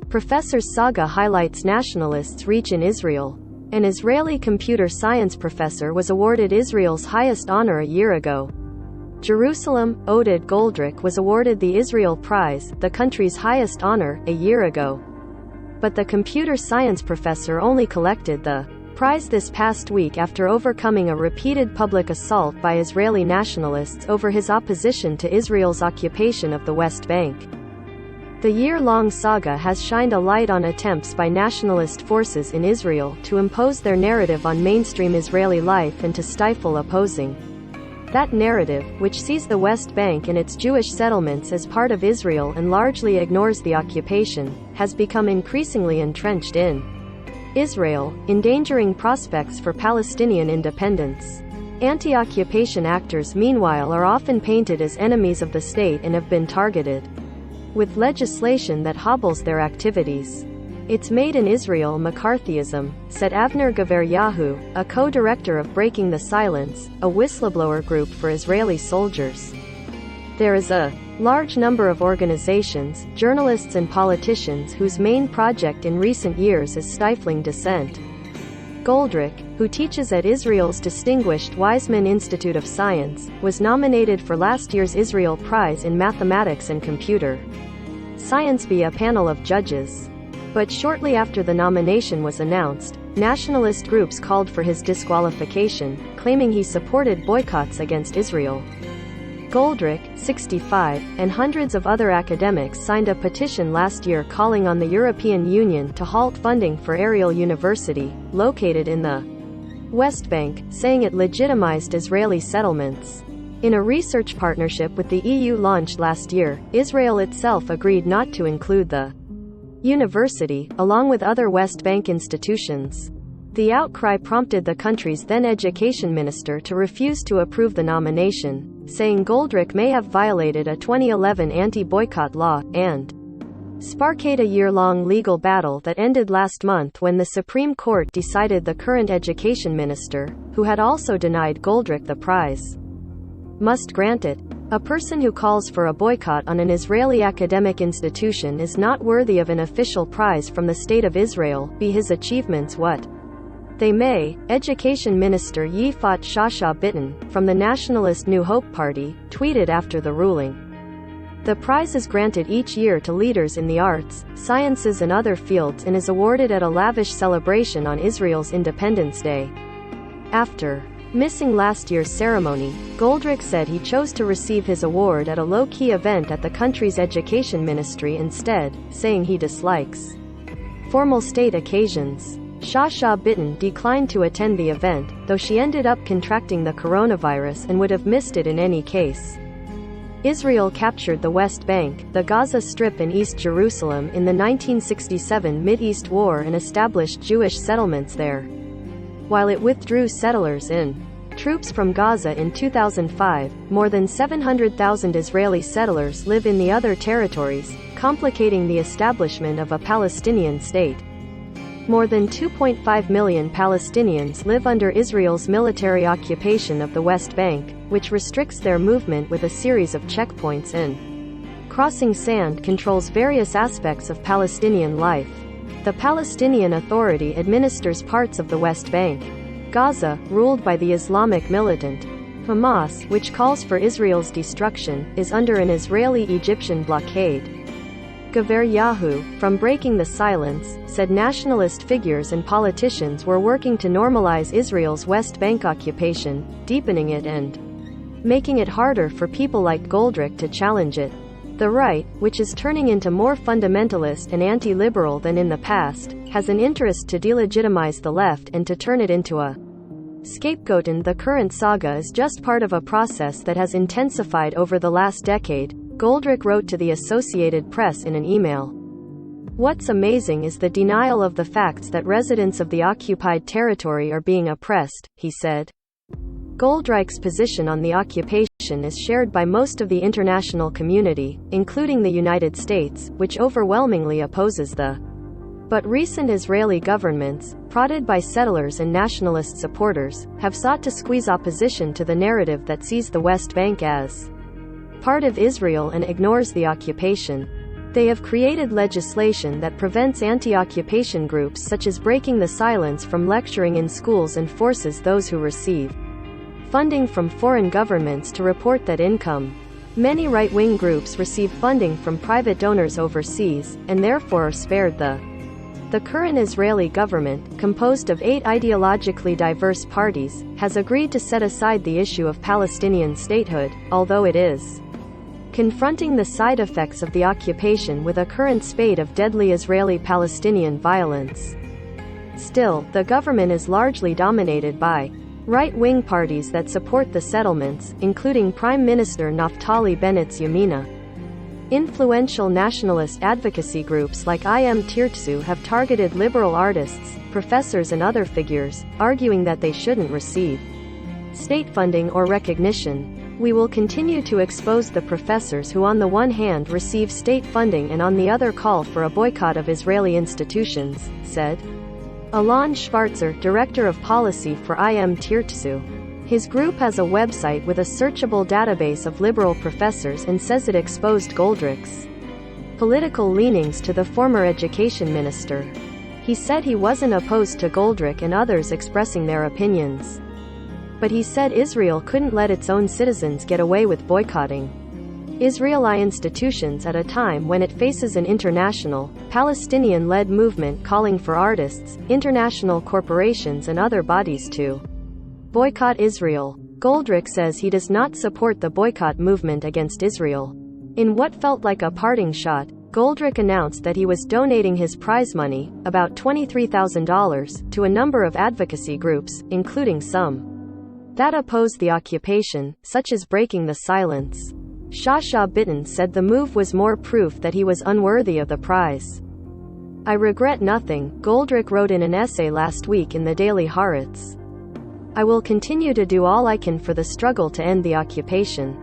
Professor's saga highlights nationalists' reach in Israel. An Israeli computer science professor was awarded Israel's highest honor a year ago. Jerusalem, Oded Goldrick was awarded the Israel Prize, the country's highest honor, a year ago. But the computer science professor only collected the prize this past week after overcoming a repeated public assault by Israeli nationalists over his opposition to Israel's occupation of the West Bank. The year-long saga has shined a light on attempts by nationalist forces in Israel to impose their narrative on mainstream Israeli life and to stifle opposing. That narrative, which sees the West Bank and its Jewish settlements as part of Israel and largely ignores the occupation, has become increasingly entrenched in Israel, endangering prospects for Palestinian independence. Anti-occupation actors, meanwhile, are often painted as enemies of the state and have been targeted with legislation that hobbles their activities. "It's made in Israel McCarthyism," said Avner Gavaryahu, a co-director of Breaking the Silence, a whistleblower group for Israeli soldiers. "There is a large number of organizations, journalists and politicians whose main project in recent years is stifling dissent." Goldrick, who teaches at Israel's distinguished Weizmann Institute of Science, was nominated for last year's Israel Prize in Mathematics and Computer Science by a panel of judges. But shortly after the nomination was announced, nationalist groups called for his disqualification, claiming he supported boycotts against Israel. Goldrick, 65, and hundreds of other academics signed a petition last year calling on the European Union to halt funding for Ariel University, located in the West Bank, saying it legitimized Israeli settlements. In a research partnership with the EU launched last year, Israel itself agreed not to include the university, along with other West Bank institutions. The outcry prompted the country's then education minister to refuse to approve the nomination, saying Goldrick may have violated a 2011 anti-boycott law, and sparked a year-long legal battle that ended last month when the Supreme Court decided the current education minister, who had also denied Goldrick the prize, must grant it. A person who calls for a boycott on an Israeli academic institution is not worthy of an official prize from the State of Israel, be his achievements what they may. Education Minister Yifat Shasha Bitton, from the nationalist New Hope Party, tweeted after the ruling. The prize is granted each year to leaders in the arts, sciences and other fields and is awarded at a lavish celebration on Israel's Independence Day. After missing last year's ceremony, Goldrick said he chose to receive his award at a low-key event at the country's education ministry instead, saying he dislikes formal state occasions. Shasha Bitton declined to attend the event, though she ended up contracting the coronavirus and would have missed it in any case. Israel captured the West Bank, the Gaza Strip and East Jerusalem in the 1967 Mideast War and established Jewish settlements there. While it withdrew settlers and troops from Gaza in 2005, more than 700,000 Israeli settlers live in the other territories, complicating the establishment of a Palestinian state. More than 2.5 million Palestinians live under Israel's military occupation of the West Bank, which restricts their movement with a series of checkpoints and crossing sand controls various aspects of Palestinian life. The Palestinian Authority administers parts of the West Bank. Gaza, ruled by the Islamic militant Hamas, which calls for Israel's destruction, is under an Israeli-Egyptian blockade. Gavaryahu, from Breaking the Silence, said nationalist figures and politicians were working to normalize Israel's West Bank occupation, deepening it and making it harder for people like Goldrick to challenge it. The right, which is turning into more fundamentalist and anti-liberal than in the past, has an interest to delegitimize the left and to turn it into a scapegoat, and the current saga is just part of a process that has intensified over the last decade, Goldrick wrote to the Associated Press in an email. "What's amazing is the denial of the facts that residents of the occupied territory are being oppressed," he said. Goldrick's position on the occupation is shared by most of the international community, including the United States, which overwhelmingly opposes the but recent Israeli governments, prodded by settlers and nationalist supporters, have sought to squeeze opposition to the narrative that sees the West Bank as part of Israel and ignores the occupation. They have created legislation that prevents anti-occupation groups such as breaking the silence from lecturing in schools and forces those who receive funding from foreign governments to report that income. Many right-wing groups receive funding from private donors overseas, and therefore are spared the current Israeli government, composed of 8 ideologically diverse parties, has agreed to set aside the issue of Palestinian statehood, although it is confronting the side effects of the occupation with a current spate of deadly Israeli-Palestinian violence. Still, the government is largely dominated by right-wing parties that support the settlements, including Prime Minister Naftali Bennett's Yamina. Influential nationalist advocacy groups like Im Tirtzu have targeted liberal artists, professors and other figures, arguing that they shouldn't receive state funding or recognition. We will continue to expose the professors who on the one hand receive state funding and on the other call for a boycott of Israeli institutions, said Alon Schwarzer, Director of Policy for Im Tirtzu. His group has a website with a searchable database of liberal professors and says it exposed Goldrich's political leanings to the former education minister. He said he wasn't opposed to Goldrich and others expressing their opinions. But he said Israel couldn't let its own citizens get away with boycotting Israeli institutions at a time when it faces an international, Palestinian-led movement calling for artists, international corporations and other bodies to boycott Israel. Goldrich says he does not support the boycott movement against Israel. In what felt like a parting shot, Goldrich announced that he was donating his prize money, about $23,000, to a number of advocacy groups, including some that opposed the occupation, such as Breaking the Silence. Shasha Bitton said the move was more proof that he was unworthy of the prize. I regret nothing, Goldrich wrote in an essay last week in the Daily Haaretz. I will continue to do all I can for the struggle to end the occupation.